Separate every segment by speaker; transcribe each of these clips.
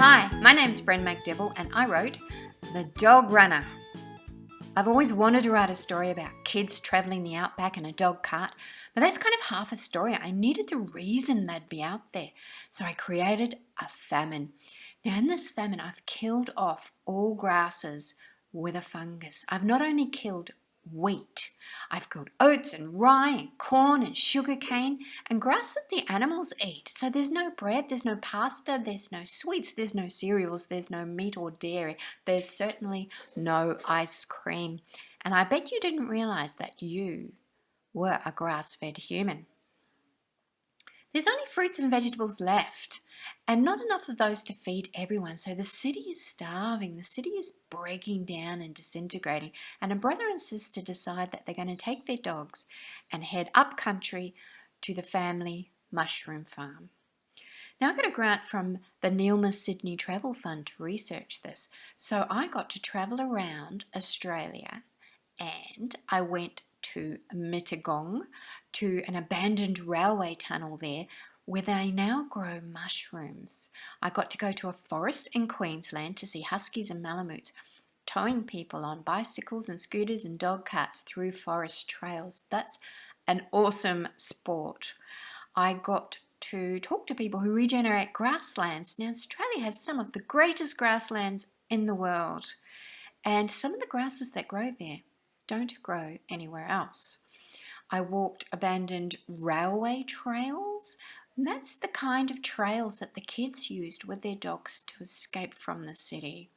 Speaker 1: Hi, my name's Bren MacDibble and I wrote The Dog Runner. I've always wanted to write a story about kids travelling the outback in a dog cart, but that's kind of half a story. I needed the reason they'd be out there, so I created a famine. Now in this famine, I've killed off all grasses with a fungus. I've not only killed wheat, I've killed oats and rye and corn and sugar cane and grass that the animals eat. So there's no bread, there's no pasta, there's no sweets, there's no cereals, there's no meat or dairy. There's certainly no ice cream. And I bet you didn't realize that you were a grass-fed human. There's only fruits and vegetables left, and not enough of those to feed everyone. So the city is starving, the city is breaking down and disintegrating, and a brother and sister decide that they're going to take their dogs and head up country to the family mushroom farm. Now I got a grant from the Neilma Sydney Travel Fund to research this, so I got to travel around Australia, and I went to Mittagong, to an abandoned railway tunnel there where they now grow mushrooms. I got to go to a forest in Queensland to see huskies and malamutes towing people on bicycles and scooters and dog carts through forest trails. That's an awesome sport. I got to talk to people who regenerate grasslands. Now Australia has some of the greatest grasslands in the world, and some of the grasses that grow there don't grow anywhere else. I walked abandoned railway trails, and that's the kind of trails that the kids used with their dogs to escape from the city.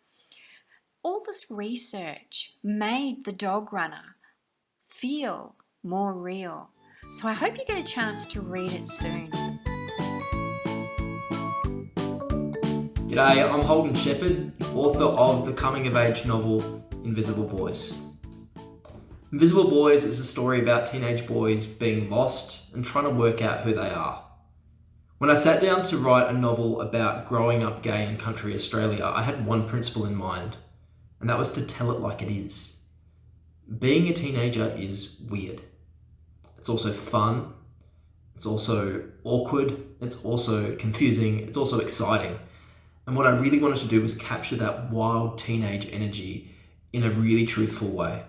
Speaker 1: All this research made The Dog Runner feel more real, so I hope you get a chance to read it soon.
Speaker 2: G'day, I'm Holden Sheppard, author of the coming-of-age novel Invisible Boys. Invisible Boys is a story about teenage boys being lost and trying to work out who they are. When I sat down to write a novel about growing up gay in country Australia, I had one principle in mind, and that was to tell it like it is. Being a teenager is weird. It's also fun, it's also awkward, it's also confusing, it's also exciting. And what I really wanted to do was capture that wild teenage energy in a really truthful way.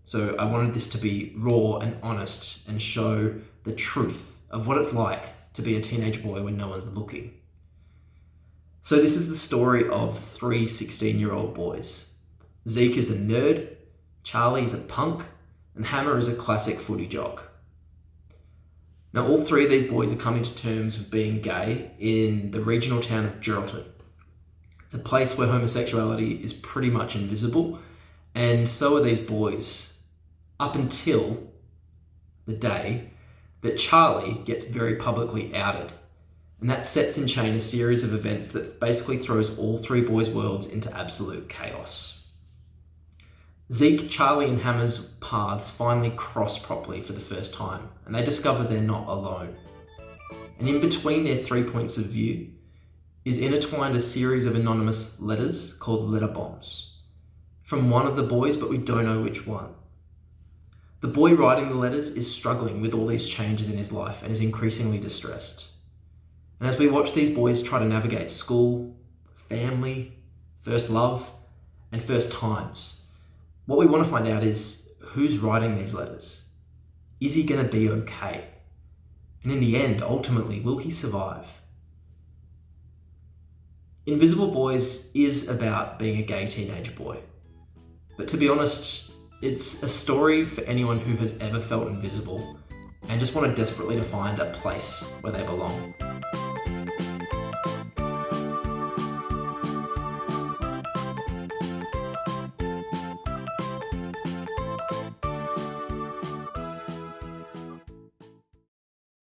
Speaker 2: So I wanted this to be raw and honest and show the truth of what it's like to be a teenage boy when no one's looking. So this is the story of three 16-year-old boys. Zeke is a nerd, Charlie is a punk, and Hammer is a classic footy jock. Now all three of these boys are coming to terms with being gay in the regional town of Geraldton. It's a place where homosexuality is pretty much invisible, and so are these boys. Up until the day that Charlie gets very publicly outed. And that sets in chain a series of events that basically throws all three boys' worlds into absolute chaos. Zeke, Charlie and Hammer's paths finally cross properly for the first time, and they discover they're not alone. And in between their 3 points of view is intertwined a series of anonymous letters called letter bombs from one of the boys, but we don't know which one. The boy writing the letters is struggling with all these changes in his life and is increasingly distressed. And as we watch these boys try to navigate school, family, first love, and first times, what we want to find out is who's writing these letters. Is he going to be okay? And in the end, ultimately, will he survive? Invisible Boys is about being a gay teenage boy. But to be honest, it's a story for anyone who has ever felt invisible and just wanted desperately to find a place where they belong.